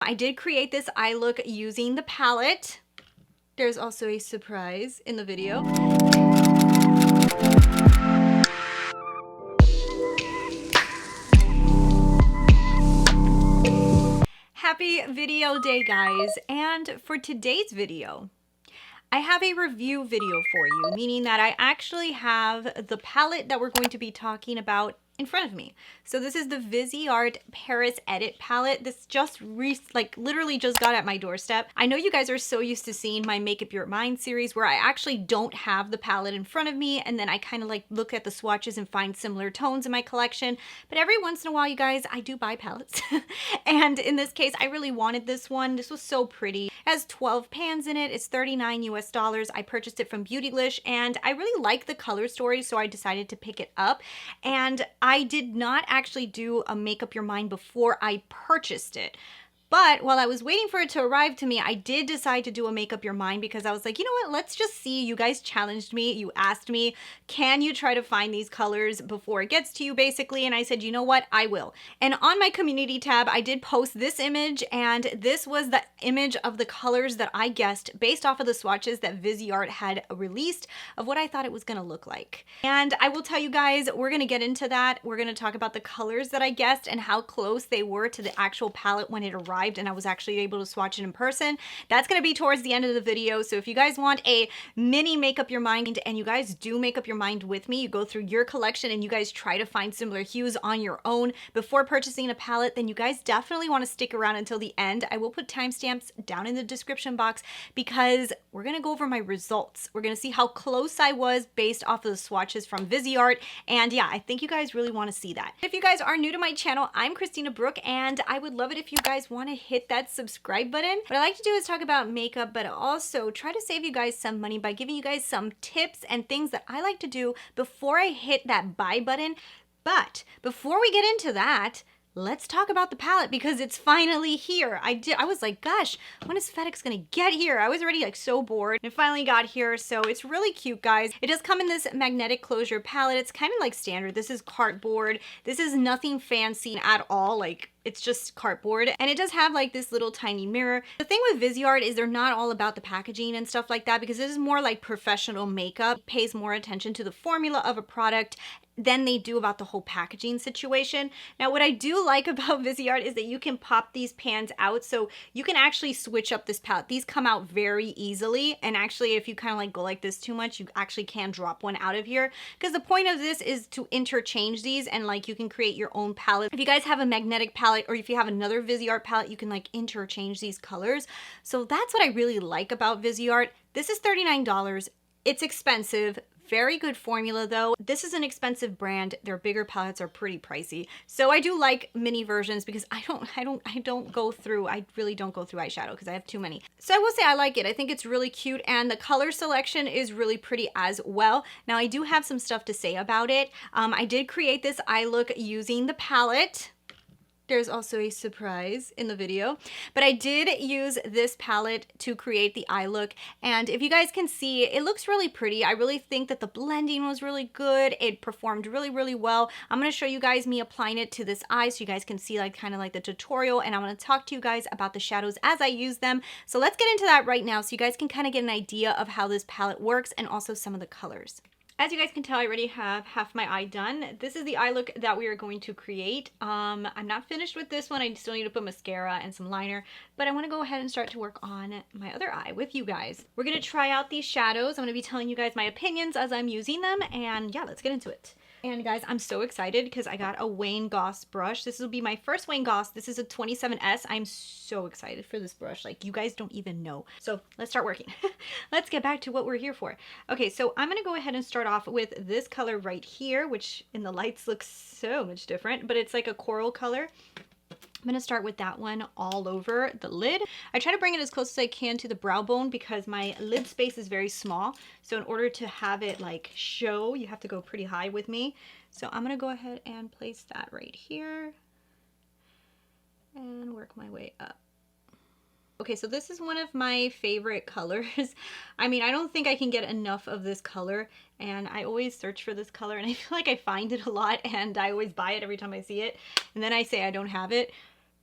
I did create this eye look using the palette. There's also a surprise in the video. Happy video day, guys. And for today's video, I have a review video for you, meaning that I actually have the palette that we're going to be talking about in front of me. So this is the Viseart Paris Edit palette. This just literally just got at my doorstep. I know you guys are so used to seeing my Makeup Your Mind series where I actually don't have the palette in front of me, and then I kind of like look at the swatches and find similar tones in my collection. But every once in a while, you guys, I do buy palettes. And in this case, I really wanted this one. This was so pretty. It has 12 pans in it. It's $39 US. I purchased it from Beautylish, and I really like the color story, so I decided to pick it up. And I did not actually do a Makeup Your Mind before I purchased it. But while I was waiting for it to arrive to me, I did decide to do a Makeup Your Mind because I was like, you know what, let's just see. You guys challenged me. You asked me, can you try to find these colors before it gets to you, basically? And I said, you know what, I will. And on my community tab, I did post this image, and this was the image of the colors that I guessed based off of the swatches that Viseart had released of what I thought it was going to look like. And I will tell you guys, we're going to get into that. We're going to talk about the colors that I guessed and how close they were to the actual palette when it arrived and I was actually able to swatch it in person. That's going to be towards the end of the video. So if you guys want a mini Makeup Your Mind and you guys do make up your mind with me, you go through your collection and you guys try to find similar hues on your own before purchasing a palette, then you guys definitely want to stick around until the end. I will put timestamps down in the description box because we're going to go over my results. We're going to see how close I was based off of the swatches from Viseart. And yeah, I think you guys really want to see that. If you guys are new to my channel, I'm Christina Brooke, and I would love it if you guys want to hit that subscribe button. What I like to do is talk about makeup, but also try to save you guys some money by giving you guys some tips and things that I like to do before I hit that buy button. But before we get into that, let's talk about the palette because it's finally here. I was like, gosh, when is FedEx gonna get here? I was already like so bored. It finally got here, so it's really cute, guys. It does come in this magnetic closure palette. It's kind of like standard. This is cardboard. This is nothing fancy at all. Like, it's just cardboard, and it does have like this little tiny mirror. The thing with Viseart is they're not all about the packaging and stuff like that because this is more like professional makeup. It pays more attention to the formula of a product than they do about the whole packaging situation. Now, what I do like about Viseart is that you can pop these pans out, so you can actually switch up this palette. These come out very easily, and actually if you kind of like go like this too much, you actually can drop one out of here because the point of this is to interchange these and like you can create your own palette. If you guys have a magnetic palette or if you have another Viseart palette, you can like interchange these colors. So that's what I really like about Viseart. This is $39. It's expensive. Very good formula though. This is an expensive brand. Their bigger palettes are pretty pricey. So I do like mini versions because I really don't go through eyeshadow because I have too many. So I will say I like it. I think it's really cute and the color selection is really pretty as well. Now I do have some stuff to say about it. I did create this eye look using the palette. There's also a surprise in the video, but I did use this palette to create the eye look, and if you guys can see, it looks really pretty. I really think that the blending was really good. It performed really, really well. I'm going to show you guys me applying it to this eye so you guys can see like kind of like the tutorial, and I'm going to talk to you guys about the shadows as I use them. So let's get into that right now so you guys can kind of get an idea of how this palette works and also some of the colors. As you guys can tell, I already have half my eye done. This is the eye look that we are going to create. I'm not finished with this one. I still need to put mascara and some liner, but I want to go ahead and start to work on my other eye with you guys. We're going to try out these shadows. I'm going to be telling you guys my opinions as I'm using them, and yeah, let's get into it. And guys, I'm so excited because I got a Wayne Goss brush. This will be my first Wayne Goss. This is a 27S. I'm so excited for this brush. Like, you guys don't even know. So let's start working. Let's get back to what we're here for. Okay, so I'm going to go ahead and start off with this color right here, which in the lights looks so much different, but it's like a coral color. I'm going to start with that one all over the lid. I try to bring it as close as I can to the brow bone because my lid space is very small. So in order to have it like show, you have to go pretty high with me. So I'm going to go ahead and place that right here and work my way up. Okay, so this is one of my favorite colors. I mean, I don't think I can get enough of this color, and I always search for this color, and I feel like I find it a lot, and I always buy it every time I see it, and then I say I don't have it.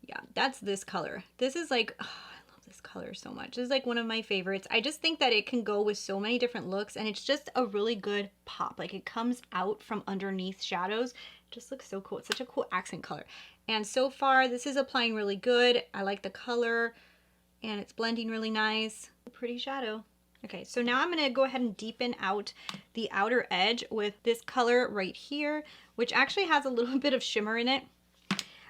Yeah, that's this color. This is like, oh, I love this color so much. This is like one of my favorites. I just think that it can go with so many different looks, and it's just a really good pop. Like, it comes out from underneath shadows. It just looks so cool. It's such a cool accent color. And so far, this is applying really good. I like the color, and it's blending really nice. Pretty shadow. Okay, so now I'm gonna go ahead and deepen out the outer edge with this color right here, which actually has a little bit of shimmer in it.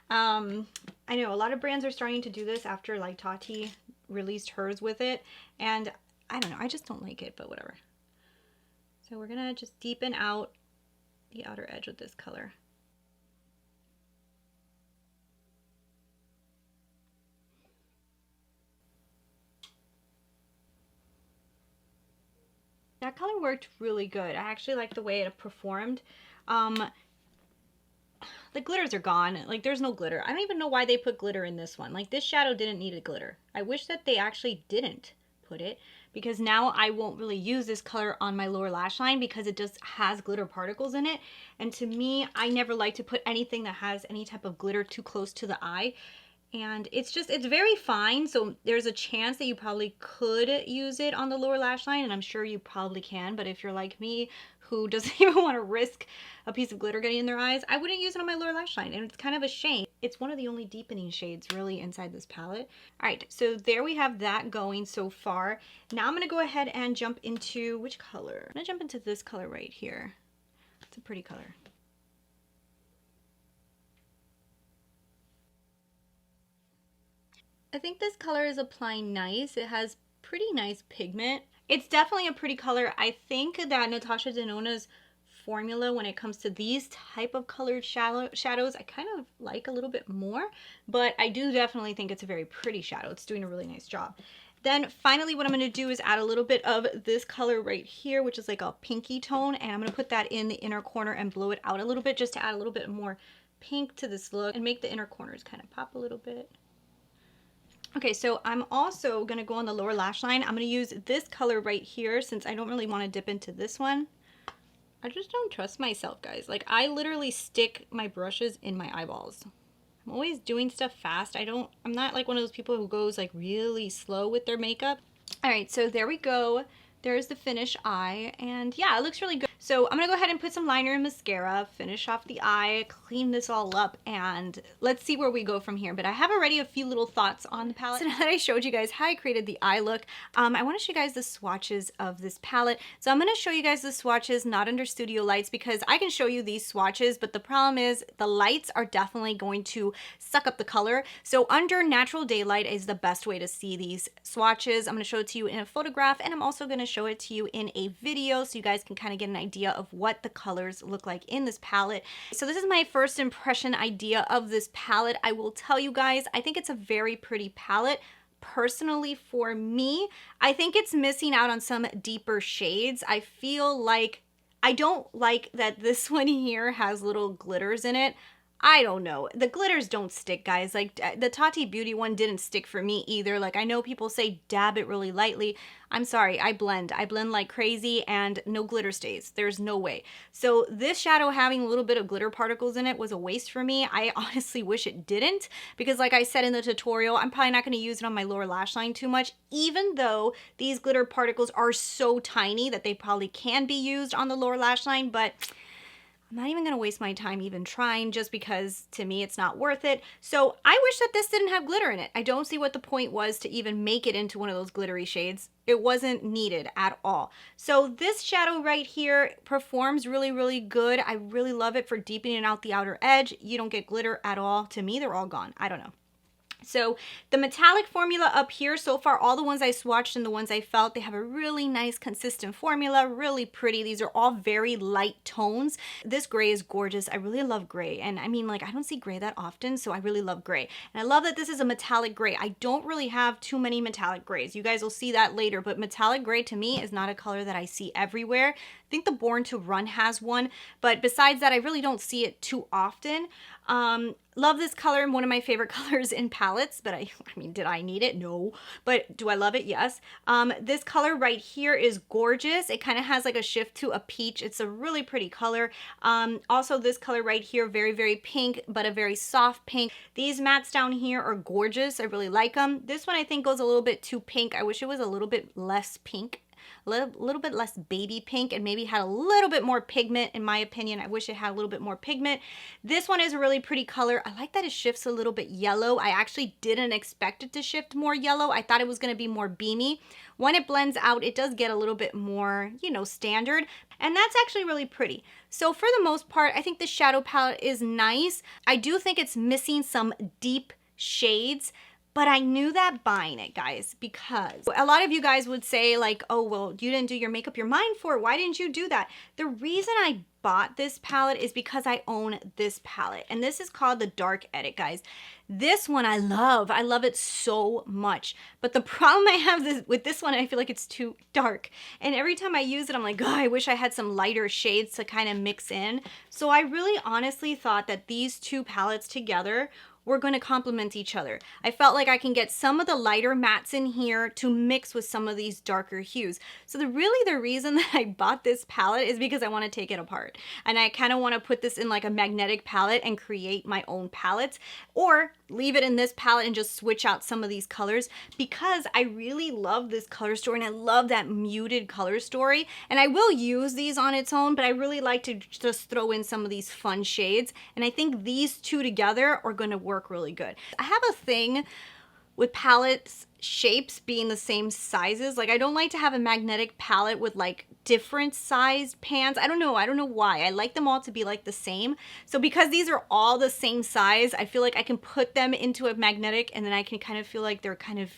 I know a lot of brands are starting to do this after like Tati released hers with it, and I don't know, I just don't like it, but whatever. So we're gonna just deepen out the outer edge with this color. That color worked really good. I actually like the way it performed. The glitters are gone. Like, there's no glitter. I don't even know why they put glitter in this one. Like, this shadow didn't need a glitter. I wish that they actually didn't put it, because now I won't really use this color on my lower lash line because it just has glitter particles in it. And to me, I never like to put anything that has any type of glitter too close to the eye. And it's very fine, so there's a chance that you probably could use it on the lower lash line, and I'm sure you probably can, but if you're like me, who doesn't even want to risk a piece of glitter getting in their eyes, I wouldn't use it on my lower lash line, and it's kind of a shame. It's one of the only deepening shades really inside this palette. All right, so there we have that going so far. Now I'm going to go ahead and jump into, which color? I'm going to jump into this color right here. It's a pretty color. I think this color is applying nice. It has pretty nice pigment. It's definitely a pretty color. I think that Natasha Denona's formula when it comes to these type of colored shadows, I kind of like a little bit more, but I do definitely think it's a very pretty shadow. It's doing a really nice job. Then finally what I'm going to do is add a little bit of this color right here, which is like a pinky tone, and I'm going to put that in the inner corner and blow it out a little bit just to add a little bit more pink to this look and make the inner corners kind of pop a little bit. Okay, so I'm also going to go on the lower lash line. I'm going to use this color right here since I don't really want to dip into this one. I just don't trust myself, guys. Like, I literally stick my brushes in my eyeballs. I'm always doing stuff fast. I'm not like one of those people who goes like really slow with their makeup. All right, so there we go. There's the finished eye, and yeah, it looks really good. So I'm gonna go ahead and put some liner and mascara, finish off the eye, clean this all up, and let's see where we go from here. But I have already a few little thoughts on the palette. So now that I showed you guys how I created the eye look, I wanna show you guys the swatches of this palette. So I'm gonna show you guys the swatches not under studio lights because I can show you these swatches, but the problem is the lights are definitely going to suck up the color. So under natural daylight is the best way to see these swatches. I'm gonna show it to you in a photograph, and I'm also gonna show it to you in a video so you guys can kind of get an idea of what the colors look like in this palette. So this is my first impression idea of this palette. I will tell you guys, I think it's a very pretty palette. Personally, for me, I think it's missing out on some deeper shades. I feel like I don't like that this one here has little glitters in it. I don't know. The glitters don't stick, guys. Like, the Tati Beauty one didn't stick for me either. Like, I know people say dab it really lightly. I'm sorry, I blend. I blend like crazy, and no glitter stays. There's no way. So this shadow having a little bit of glitter particles in it was a waste for me. I honestly wish it didn't, because like I said in the tutorial, I'm probably not going to use it on my lower lash line too much, even though these glitter particles are so tiny that they probably can be used on the lower lash line, but I'm not even going to waste my time even trying, just because to me it's not worth it. So I wish that this didn't have glitter in it. I don't see what the point was to even make it into one of those glittery shades. It wasn't needed at all. So this shadow right here performs really, really good. I really love it for deepening out the outer edge. You don't get glitter at all. To me, they're all gone. I don't know. So the metallic formula up here, so far all the ones I swatched and the ones I felt, they have a really nice consistent formula, really pretty. These are all very light tones. This gray is gorgeous. I really love gray, and I mean, like, I don't see gray that often, so I really love gray. And I love that this is a metallic gray. I don't really have too many metallic grays. You guys will see that later, but metallic gray to me is not a color that I see everywhere. I think the Born to Run has one, but besides that, I really don't see it too often. Love this color, one of my favorite colors in palettes, but I mean, did I need it? No. But do I love it? Yes. This color right here is gorgeous. It kind of has like a shift to a peach. It's a really pretty color. Also this color right here, very, very pink, but a very soft pink. These mattes down here are gorgeous. I really like them. This one I think goes a little bit too pink. I wish it was a little bit less pink. Little bit less baby pink and maybe had a little bit more pigment. In my opinion, I wish it had a little bit more pigment. This one is a really pretty color. I like that it shifts a little bit yellow. I actually didn't expect it to shift more yellow. I thought it was going to be more beamy. When it blends out, it does get a little bit more, you know, standard, and that's actually really pretty. So for the most part, I think the shadow palette is nice. I do think it's missing some deep shades, but I knew that buying it, guys, because a lot of you guys would say like, oh, well, you didn't do your Make Up Your Mind for it. Why didn't you do that? The reason I bought this palette is because I own this palette, and this is called the Dark Edit, guys. This one I love. I love it so much. But the problem I have with this one, I feel like it's too dark. And every time I use it, I'm like, oh, I wish I had some lighter shades to kind of mix in. So I really honestly thought that these two palettes together we're going to complement each other. I felt like I can get some of the lighter mattes in here to mix with some of these darker hues. So really the reason that I bought this palette is because I want to take it apart. And I kind of want to put this in like a magnetic palette and create my own palettes, or leave it in this palette and just switch out some of these colors, because I really love this color story and I love that muted color story. And I will use these on its own, but I really like to just throw in some of these fun shades. And I think these two together are going to work really good. I have a thing with palettes shapes being the same sizes. Like I don't like to have a magnetic palette with like different sized pans. I don't know why. I like them all to be like the same. So because these are all the same size, I feel like I can put them into a magnetic and then I can kind of feel like they're kind of,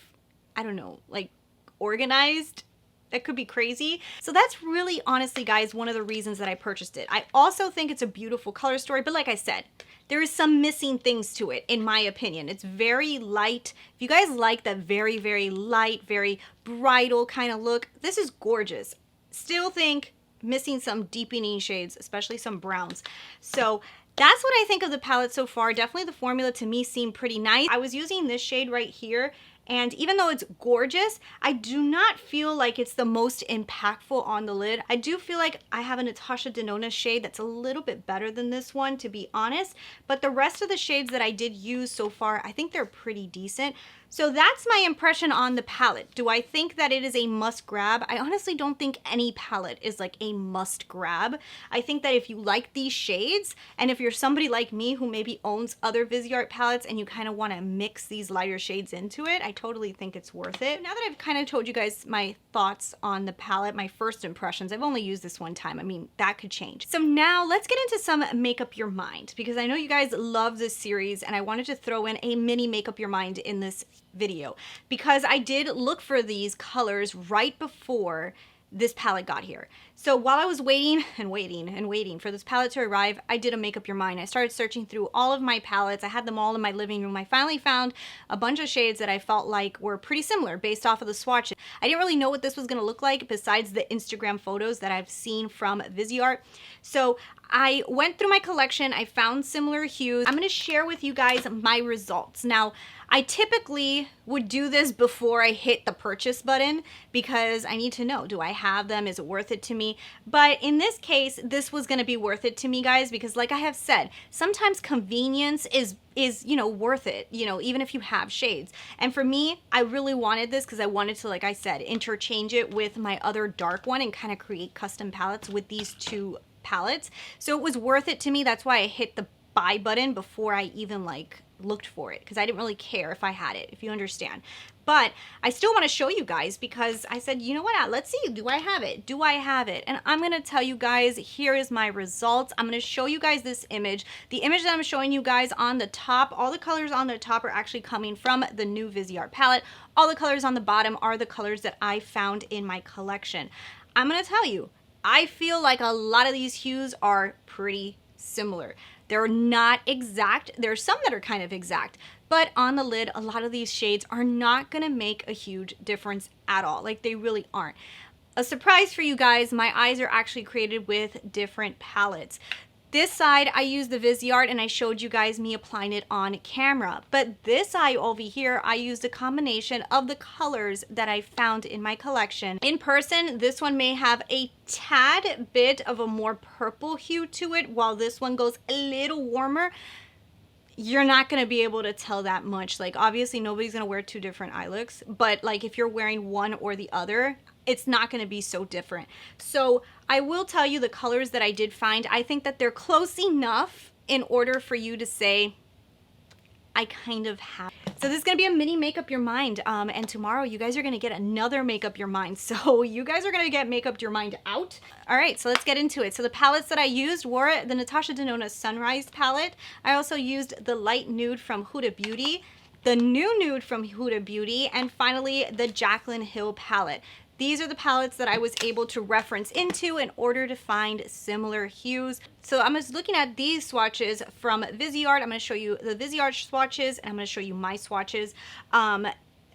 I don't know, like organized. That could be crazy. So that's really honestly, guys, one of the reasons that I purchased it. I also think it's a beautiful color story, but like I said, there is some missing things to it, in my opinion. It's very light. If you guys like that very, very light, very bridal kind of look, this is gorgeous. Still think missing some deepening shades, especially some browns. So that's what I think of the palette so far. Definitely the formula to me seemed pretty nice. I was using this shade right here, and even though it's gorgeous, I do not feel like it's the most impactful on the lid. I do feel like I have a Natasha Denona shade that's a little bit better than this one, to be honest. But the rest of the shades that I did use so far, I think they're pretty decent. So that's my impression on the palette. Do I think that it is a must grab? I honestly don't think any palette is like a must grab. I think that if you like these shades, and if you're somebody like me who maybe owns other Viseart palettes and you kind of want to mix these lighter shades into it, I totally think it's worth it. Now that I've kind of told you guys my thoughts on the palette, my first impressions, I've only used this one time. I mean, that could change. So now let's get into some Make Up Your Mind, because I know you guys love this series and I wanted to throw in a mini Make Up Your Mind in this video, because I did look for these colors right before this palette got here. So while I was waiting and waiting and waiting for this palette to arrive, I did a Make Up Your Mind. I started searching through all of my palettes. I had them all in my living room. I finally found a bunch of shades that I felt like were pretty similar based off of the swatches. I didn't really know what this was going to look like besides the Instagram photos that I've seen from Viseart. So I went through my collection. I found similar hues. I'm going to share with you guys my results. Now, I typically would do this before I hit the purchase button because I need to know, do I have them? Is it worth it to me? But in this case, this was going to be worth it to me, guys, because like I have said, sometimes convenience is you know, worth it, you know, even if you have shades. And for me, I really wanted this because I wanted to, like I said, interchange it with my other dark one and kind of create custom palettes with these two palettes. So it was worth it to me. That's why I hit the buy button before I even like looked for it, because I didn't really care if I had it, if you understand. But I still want to show you guys because I said, you know what, let's see, do I have it? Do I have it? And I'm going to tell you guys, here is my results. I'm going to show you guys this image. The image that I'm showing you guys on the top, all the colors on the top are actually coming from the new Viseart palette. All the colors on the bottom are the colors that I found in my collection. I'm going to tell you, I feel like a lot of these hues are pretty similar. They're not exact. There's some that are kind of exact, but on the lid, a lot of these shades are not gonna make a huge difference at all. Like, they really aren't. A surprise for you guys, my eyes are actually created with different palettes. This side, I used the Viseart and I showed you guys me applying it on camera. But this eye over here, I used a combination of the colors that I found in my collection. In person, this one may have a tad bit of a more purple hue to it, while this one goes a little warmer. You're not going to be able to tell that much. Like, obviously nobody's going to wear two different eye looks, but like if you're wearing one or the other, it's not going to be so different. So I will tell you the colors that I did find. I think that they're close enough in order for you to say, I kind of have. So this is going to be a mini Make Up Your Mind. And tomorrow you guys are going to get another Make Up Your Mind. So you guys are going to get Make Up Your Mind out. All right, so let's get into it. So the palettes that I used were the Natasha Denona Sunrise palette. I also used the Light Nude from Huda Beauty, the New Nude from Huda Beauty, and finally the Jaclyn Hill palette. These are the palettes that I was able to reference into in order to find similar hues. So I'm just looking at these swatches from Viseart. I'm going to show you the Viseart swatches, and I'm going to show you my swatches. The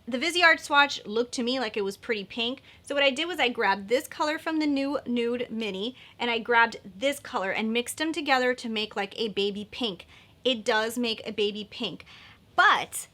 Viseart swatch looked to me like it was pretty pink. So what I did was I grabbed this color from the new Nude Mini, and I grabbed this color and mixed them together to make like a baby pink. It does make a baby pink. But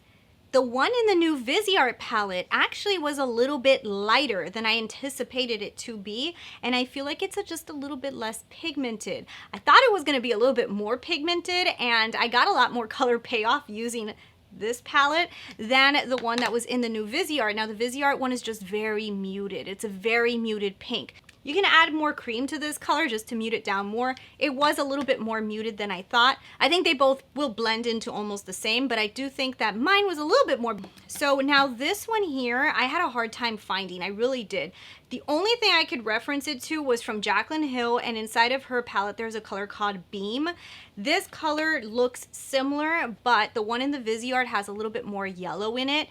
the one in the new Viseart palette actually was a little bit lighter than I anticipated it to be, and I feel like it's just a little bit less pigmented. I thought it was going to be a little bit more pigmented, and I got a lot more color payoff using this palette than the one that was in the new Viseart. Now the Viseart one is just very muted. It's a very muted pink. You can add more cream to this color just to mute it down more. It was a little bit more muted than I thought. I think they both will blend into almost the same, but I do think that mine was a little bit more. So now this one here, I had a hard time finding. I really did. The only thing I could reference it to was from Jaclyn Hill, and inside of her palette there's a color called Beam. This color looks similar, but the one in the Viseart has a little bit more yellow in it.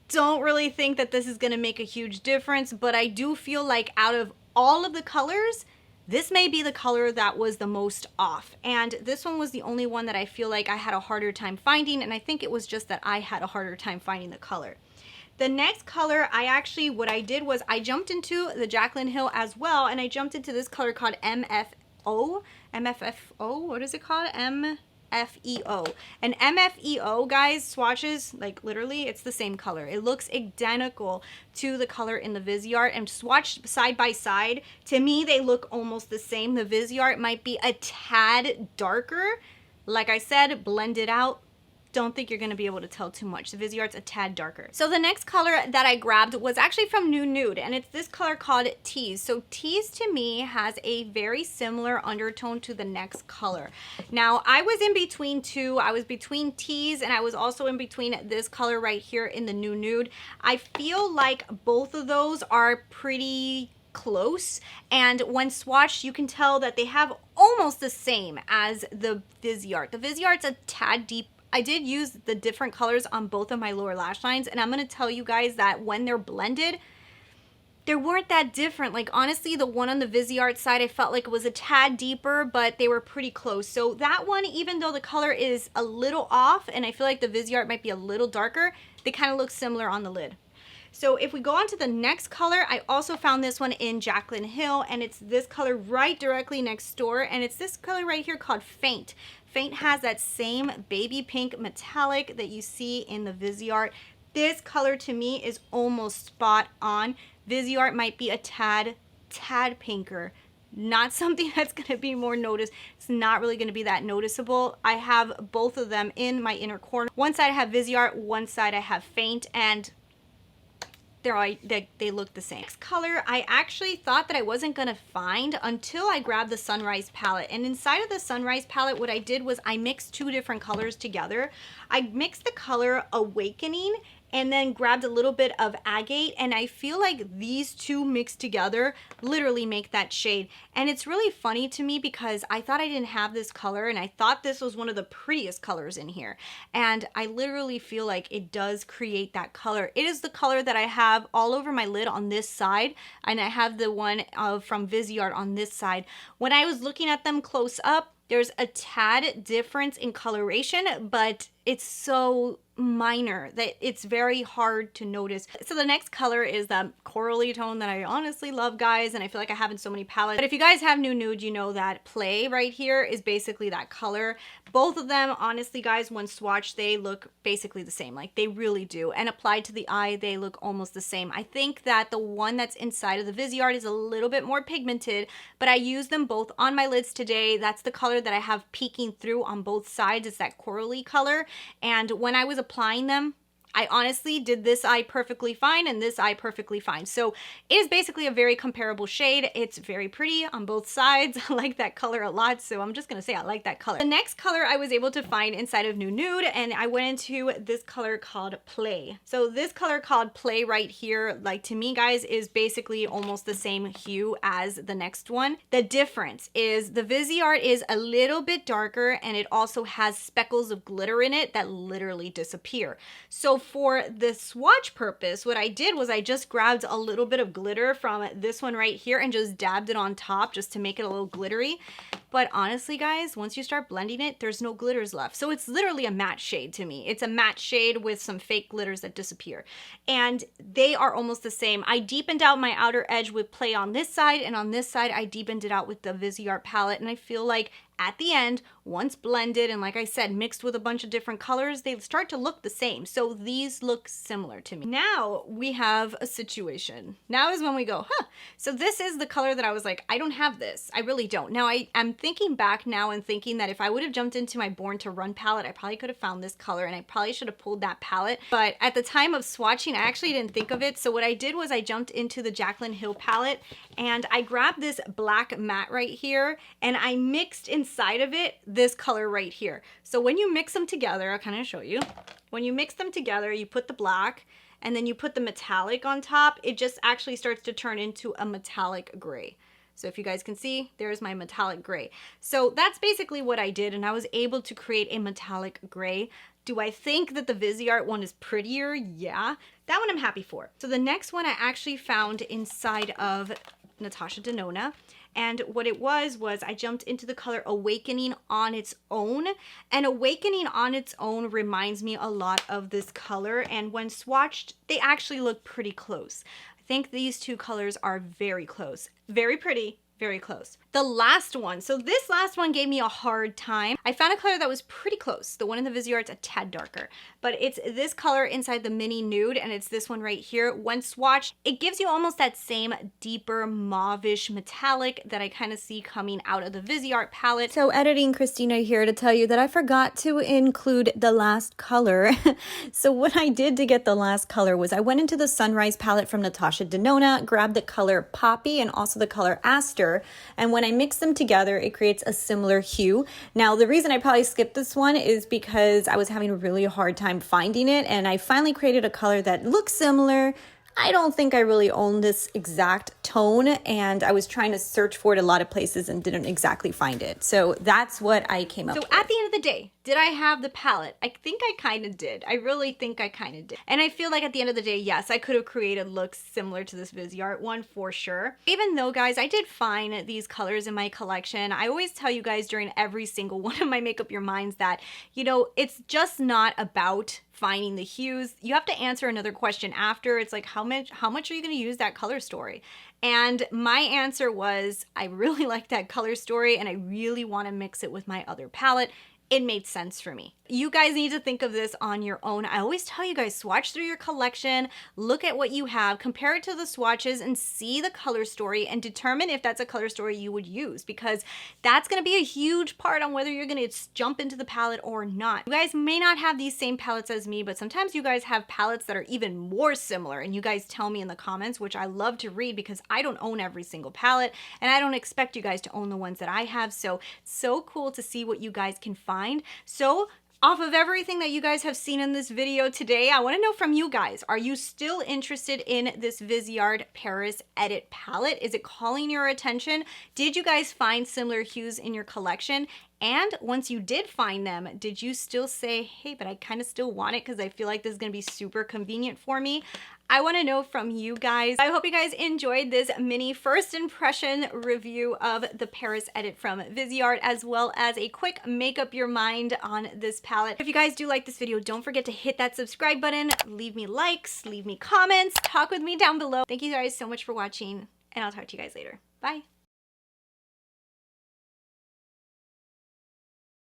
Don't really think that this is going to make a huge difference, but I do feel like out of all of the colors, this may be the color that was the most off. And this one was the only one that I feel like I had a harder time finding, and I think it was just that I had a harder time finding the color. The next color, what I did was I jumped into the Jaclyn Hill as well, and I jumped into this color called MFO. MFFO, what is it called? MFEO. And MFEO, guys, swatches, like literally it's the same color. It looks identical to the color in the Viseart, and swatched side by side, to me they look almost the same. The Viseart might be a tad darker. Like I said, blend it out. Don't think you're going to be able to tell too much. The Viseart's a tad darker. So the next color that I grabbed was actually from New Nude, and it's this color called Tease. So Tease to me has a very similar undertone to the next color. Now I was in between two. I was between Tease, and I was also in between this color right here in the New Nude. I feel like both of those are pretty close, and when swatched you can tell that they have almost the same as the Viseart. The Viseart's a tad deep. I did use the different colors on both of my lower lash lines, and I'm going to tell you guys that when they're blended, they weren't that different. Like honestly, the one on the Viseart side, I felt like it was a tad deeper, but they were pretty close. So that one, even though the color is a little off, and I feel like the Viseart might be a little darker, they kind of look similar on the lid. So if we go on to the next color, I also found this one in Jaclyn Hill, and it's this color right directly next door, and it's this color right here called Faint. Faint has that same baby pink metallic that you see in the Viseart. This color to me is almost spot on. Viseart might be a tad pinker. Not something that's going to be more noticed. It's not really going to be that noticeable. I have both of them in my inner corner. One side I have Viseart, one side I have Faint, and they look the same. Next color I actually thought that I wasn't gonna find until I grabbed the Sunrise palette, and inside of the Sunrise palette what I did was I mixed two different colors together. I mixed the color Awakening and then grabbed a little bit of Agate, and I feel like these two mixed together literally make that shade. And it's really funny to me because I thought I didn't have this color, and I thought this was one of the prettiest colors in here, and I literally feel like it does create that color. It is the color that I have all over my lid on this side, and I have the one from Viseart on this side. When I was looking at them close up, there's a tad difference in coloration, but it's so minor that it's very hard to notice. So the next color is that corally tone that I honestly love, guys, and I feel like I have in so many palettes. But if you guys have Nude, you know that Play right here is basically that color. Both of them, honestly, guys, when swatched, they look basically the same. Like, they really do. And applied to the eye, they look almost the same. I think that the one that's inside of the Viseart is a little bit more pigmented, but I use them both on my lids today. That's the color that I have peeking through on both sides. It's that corally color. And when I was applying them, I honestly did this eye perfectly fine and this eye perfectly fine. So it is basically a very comparable shade. It's very pretty on both sides. I like that color a lot, so I'm just gonna say I like that color. The next color I was able to find inside of Nude, and I went into this color called Play. So this color called Play right here, like, to me, guys, is basically almost the same hue as the next one. The difference is the Viseart is a little bit darker, and it also has speckles of glitter in it that literally disappear. So for the swatch purpose, what I did was I just grabbed a little bit of glitter from this one right here and just dabbed it on top just to make it a little glittery. But honestly, guys, once you start blending it, there's no glitters left. So it's literally a matte shade to me. It's a matte shade with some fake glitters that disappear. And they are almost the same. I deepened out my outer edge with Play on this side, and on this side, I deepened it out with the Viseart palette. And I feel like at the end, once blended and, like I said, mixed with a bunch of different colors, they start to look the same. So these look similar to me. Now we have a situation. Now is when we go, huh. So this is the color that I was like, I don't have this. I really don't. Now I'm thinking back now and thinking that if I would have jumped into my Born to Run palette, I probably could have found this color and I probably should have pulled that palette. But at the time of swatching, I actually didn't think of it. So what I did was I jumped into the Jaclyn Hill palette and I grabbed this black matte right here and I mixed inside of it this color right here. So when you mix them together, I'll kind of show you. When you mix them together, you put the black and then you put the metallic on top. It just actually starts to turn into a metallic gray. So if you guys can see, there's my metallic gray. So that's basically what I did, and I was able to create a metallic gray. Do I think that the Viseart one is prettier? Yeah, that one I'm happy for. So the next one I actually found inside of Natasha Denona. And what it was I jumped into the color Awakening on its own. And Awakening on its own reminds me a lot of this color. And when swatched, they actually look pretty close. I think these two colors are very close. Very pretty, very close. The last one, so this last one gave me a hard time. I found a color that was pretty close. The one in the Viseart's a tad darker, but it's this color inside the mini Nude, and it's this one right here. When swatched, it gives you almost that same deeper mauvish metallic that I kind of see coming out of the Viseart palette. So editing Christina here to tell you that I forgot to include the last color. So what I did to get the last color was I went into the Sunrise palette from Natasha Denona, grabbed the color Poppy and also the color Aster, and when I mix them together, it creates a similar hue. Now, the reason I probably skipped this one is because I was having a really hard time finding it, and I finally created a color that looks similar. I don't think I really own this exact tone, and I was trying to search for it a lot of places and didn't exactly find it. So that's what I came up with. So at the end of the day, did I have the palette? I think I kind of did. I really think I kind of did. And I feel like at the end of the day, yes, I could have created looks similar to this Viseart one for sure. Even though, guys, I did find these colors in my collection, I always tell you guys during every single one of my Make Up Your Minds that, you know, it's just not about finding the hues. You have to answer another question after. It's like, how much are you going to use that color story? And my answer was, I really like that color story and I really want to mix it with my other palette. It made sense for me. You guys need to think of this on your own. I always tell you guys, swatch through your collection, look at what you have, compare it to the swatches and see the color story and determine if that's a color story you would use, because that's going to be a huge part on whether you're going to jump into the palette or not. You guys may not have these same palettes as me, but sometimes you guys have palettes that are even more similar, and you guys tell me in the comments, which I love to read because I don't own every single palette and I don't expect you guys to own the ones that I have. So it's so cool to see what you guys can find. So off of everything that you guys have seen in this video today, I want to know from you guys, are you still interested in this Viseart Paris Edit palette? Is it calling your attention? Did you guys find similar hues in your collection? And once you did find them, did you still say, hey, but I kind of still want it because I feel like this is going to be super convenient for me? I want to know from you guys. I hope you guys enjoyed this mini first impression review of the Paris edit from Viseart, as well as a quick make up your mind on this palette. If you guys do like this video, don't forget to hit that subscribe button, leave me likes, leave me comments, talk with me down below. Thank you guys so much for watching, and I'll talk to you guys later. Bye.